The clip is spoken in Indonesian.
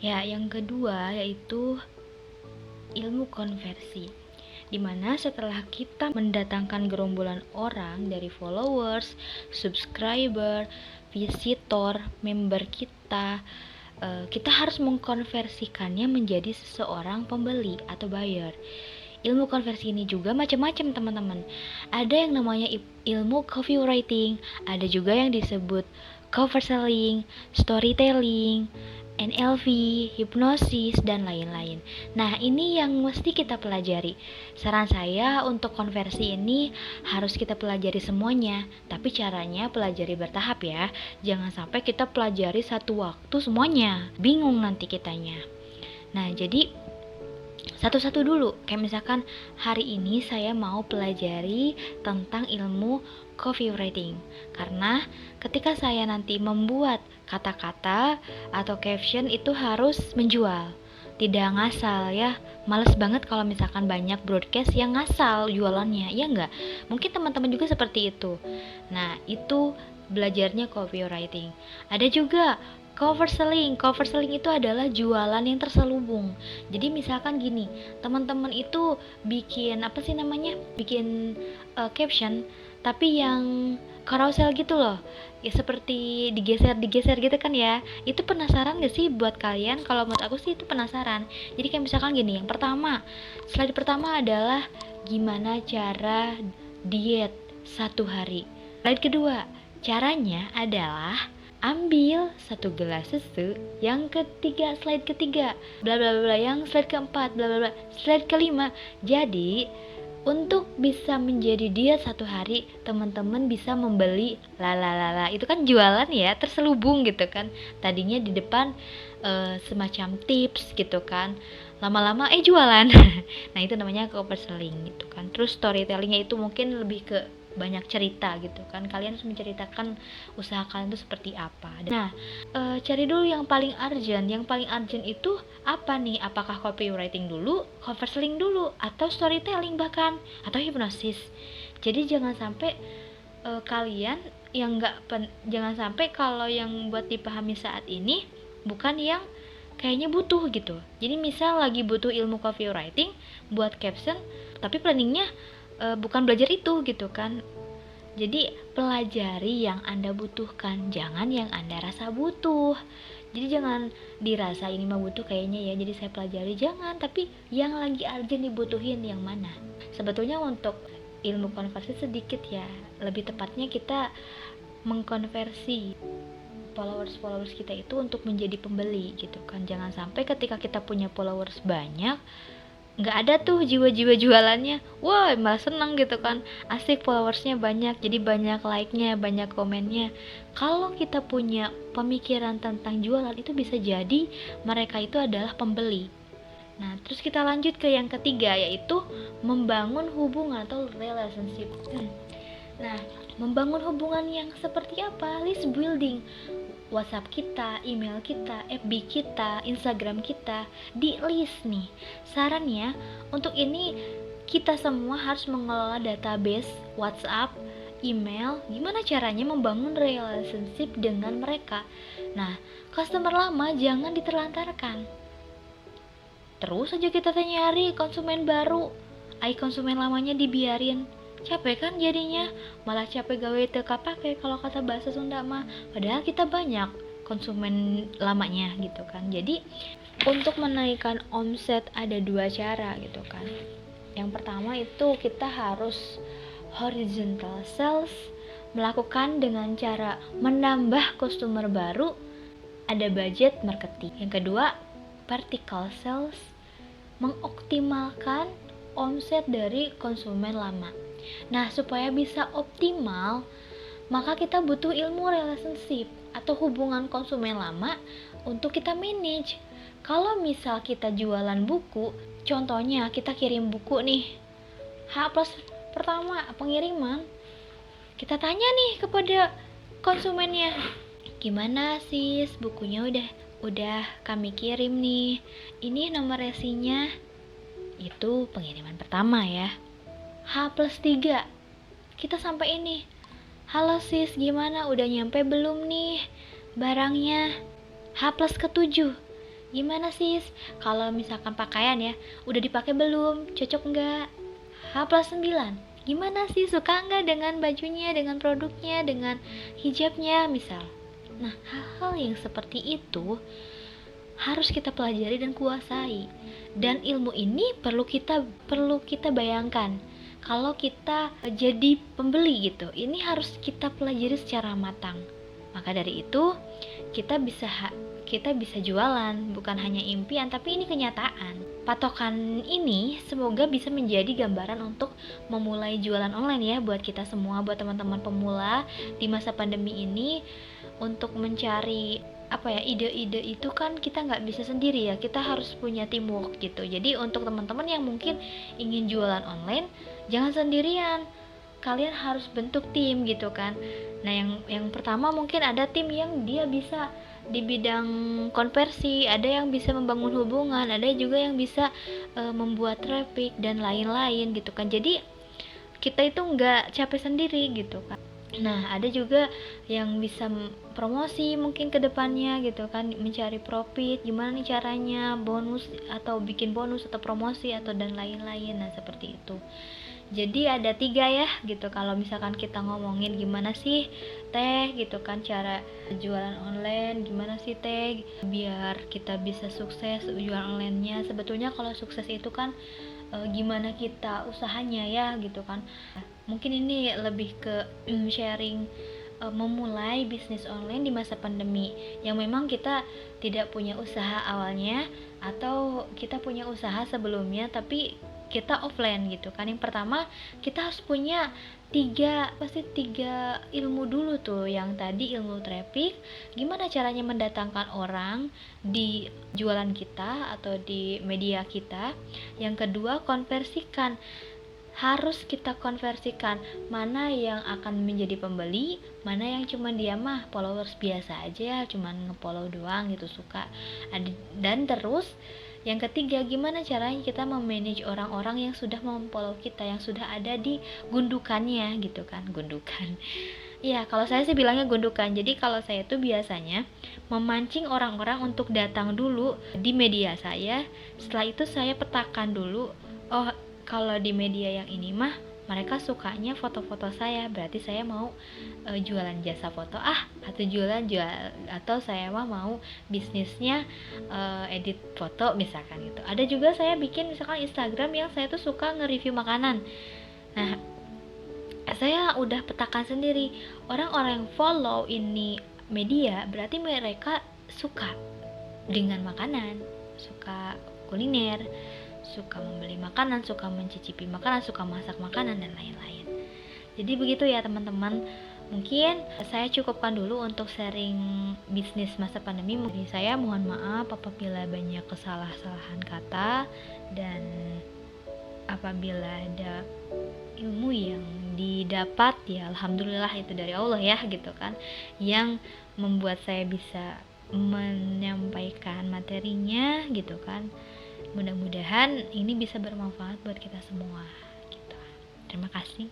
Ya, yang kedua yaitu ilmu konversi, dimana setelah kita mendatangkan gerombolan orang dari followers, subscriber, visitor, member kita, kita harus mengkonversikannya menjadi seseorang pembeli atau buyer. Ilmu konversi ini juga macam-macam teman-teman. Ada yang namanya ilmu copywriting, ada juga yang disebut cover selling, storytelling, NLP, hipnosis, dan lain-lain. Nah, ini yang mesti kita pelajari. Saran saya untuk konversi ini harus kita pelajari semuanya, tapi caranya pelajari bertahap ya. Jangan sampai kita pelajari satu waktu semuanya, bingung nanti kitanya. Nah, jadi satu-satu dulu. Kayak misalkan hari ini saya mau pelajari tentang ilmu copywriting. Karena ketika saya nanti membuat kata-kata atau caption itu harus menjual. Tidak ngasal ya. Males banget kalau misalkan banyak broadcast yang ngasal jualannya, ya enggak? Mungkin teman-teman juga seperti itu. Nah, itu belajarnya copywriting. Ada juga cover selling. Cover selling itu adalah jualan yang terselubung. Jadi misalkan gini, teman-teman itu bikin apa sih namanya? Bikin caption tapi yang carousel gitu loh. Ya seperti digeser gitu kan ya. Itu penasaran gak sih buat kalian? Kalau menurut aku sih itu penasaran. Jadi kayak misalkan gini, yang pertama, slide pertama adalah gimana cara diet 1 hari. Slide kedua, caranya adalah ambil 1 gelas susu. Yang ketiga, slide ketiga, bla bla bla. Yang slide keempat, bla bla bla. Slide kelima. Jadi untuk bisa menjadi diet 1 hari, teman-teman bisa membeli lalalala. Itu kan jualan ya, terselubung gitu kan. Tadinya di depan semacam tips gitu kan. Lama-lama jualan. Nah, itu namanya cover selling gitu kan. Terus storytellingnya itu mungkin lebih ke banyak cerita gitu kan, kalian harus menceritakan usaha kalian itu seperti apa. Nah, cari dulu yang paling urgent. Yang paling urgent itu apa nih? Apakah copywriting dulu, cover selling dulu, atau storytelling bahkan, atau hipnosis? Jadi jangan sampai kalian yang jangan sampai kalau yang buat dipahami saat ini bukan yang kayaknya butuh gitu. Jadi misal lagi butuh ilmu copywriting buat caption, tapi planningnya bukan belajar itu gitu kan. Jadi pelajari yang Anda butuhkan, jangan yang Anda rasa butuh. Jadi jangan dirasa ini mah butuh kayaknya ya, jadi saya pelajari, jangan. Tapi yang lagi urgent dibutuhin yang mana. Sebetulnya untuk ilmu konversi sedikit ya, lebih tepatnya kita mengkonversi followers kita itu untuk menjadi pembeli gitu kan. Jangan sampai ketika kita punya followers banyak, nggak ada tuh jiwa-jiwa jualannya. Wah, malah seneng gitu kan, asik followersnya banyak, jadi banyak like-nya, banyak komennya. Kalau kita punya pemikiran tentang jualan, itu bisa jadi mereka itu adalah pembeli. Nah, terus kita lanjut ke yang ketiga, yaitu membangun hubungan atau relationship. Nah, membangun hubungan yang seperti apa? List building. WhatsApp kita, email kita, FB kita, Instagram kita di list nih. Sarannya untuk ini kita semua harus mengelola database WhatsApp, email. Gimana caranya membangun relationship dengan mereka? Nah, customer lama jangan diterlantarkan. Terus aja kita nyari konsumen baru. Konsumen lamanya dibiarin. Capek kan jadinya, malah capek gawe teka pakai kalau kata bahasa Sunda mah. Padahal kita banyak konsumen lamanya gitu kan. Jadi untuk menaikkan omset ada 2 cara gitu kan. Yang pertama itu kita harus horizontal sales, melakukan dengan cara menambah customer baru, ada budget marketing. Yang kedua, vertical sales, mengoptimalkan omset dari konsumen lama. Nah, supaya bisa optimal, maka kita butuh ilmu relationship atau hubungan konsumen lama untuk kita manage. Kalau misal kita jualan buku, contohnya kita kirim buku nih, H+ pertama pengiriman, kita tanya nih kepada konsumennya, gimana sis, bukunya udah kami kirim nih, ini nomor resinya. Itu pengiriman pertama ya. H+3 kita sampai ini, halo sis, gimana, udah nyampe belum nih barangnya? H+7 Gimana sis, kalau misalkan pakaian ya, udah dipakai belum? Cocok nggak? H+9, gimana sih, suka nggak dengan bajunya, dengan produknya, dengan hijabnya misal. Nah, hal-hal yang seperti itu harus kita pelajari dan kuasai. Dan ilmu ini perlu kita bayangkan. Kalau kita jadi pembeli gitu, ini harus kita pelajari secara matang. Maka dari itu, kita bisa jualan, bukan hanya impian, tapi ini kenyataan. Patokan ini semoga bisa menjadi gambaran untuk memulai jualan online ya, buat kita semua, buat teman-teman pemula di masa pandemi ini, untuk mencari ide-ide itu kan kita nggak bisa sendiri ya, kita harus punya teamwork gitu. Jadi untuk teman-teman yang mungkin ingin jualan online, jangan sendirian, kalian harus bentuk tim gitu kan. Nah, yang pertama mungkin ada tim yang dia bisa di bidang konversi, ada yang bisa membangun hubungan, ada juga yang bisa membuat traffic dan lain-lain gitu kan. Jadi kita itu nggak capek sendiri gitu kan. Nah, ada juga yang bisa promosi mungkin ke depannya gitu kan, mencari profit, gimana nih caranya, bonus atau bikin bonus atau promosi atau dan lain-lain. Nah, seperti itu. Jadi ada 3 ya gitu, kalau misalkan kita ngomongin gimana sih teh gitu kan cara jualan online, gimana sih teh biar kita bisa sukses jualan onlinenya. Sebetulnya kalau sukses itu kan gimana kita usahanya ya gitu kan. Mungkin ini lebih ke sharing memulai bisnis online di masa pandemi yang memang kita tidak punya usaha awalnya, atau kita punya usaha sebelumnya tapi kita offline gitu kan. Yang pertama kita harus punya tiga ilmu dulu tuh. Yang tadi ilmu traffic, gimana caranya mendatangkan orang di jualan kita atau di media kita. Yang kedua, konversikan, harus kita konversikan mana yang akan menjadi pembeli, mana yang cuma dia mah followers biasa aja, cuma nge-follow doang gitu, suka. Dan terus yang ketiga, gimana caranya kita memanage orang-orang yang sudah memfollow kita, yang sudah ada di gundukannya gitu kan. Gundukan ya, kalau saya sih bilangnya gundukan. Jadi kalau saya tuh biasanya memancing orang-orang untuk datang dulu di media saya. Setelah itu saya petakan dulu, oh kalau di media yang ini mah mereka sukanya foto-foto saya, berarti saya mau jualan jasa foto atau saya mah mau bisnisnya edit foto misalkan gitu. Ada juga saya bikin misalkan Instagram yang saya tuh suka nge-review makanan. Nah, saya udah petakan sendiri, orang-orang yang follow ini media berarti mereka suka dengan makanan, suka kuliner, suka membeli makanan, suka mencicipi makanan, suka masak makanan dan lain-lain. Jadi begitu ya teman-teman. Mungkin saya cukupkan dulu untuk sharing bisnis masa pandemi. Jadi saya mohon maaf apabila banyak kesalahan kata, dan apabila ada ilmu yang didapat ya alhamdulillah itu dari Allah ya gitu kan, yang membuat saya bisa menyampaikan materinya gitu kan. Mudah-mudahan ini bisa bermanfaat buat kita semua gitu. Terima kasih.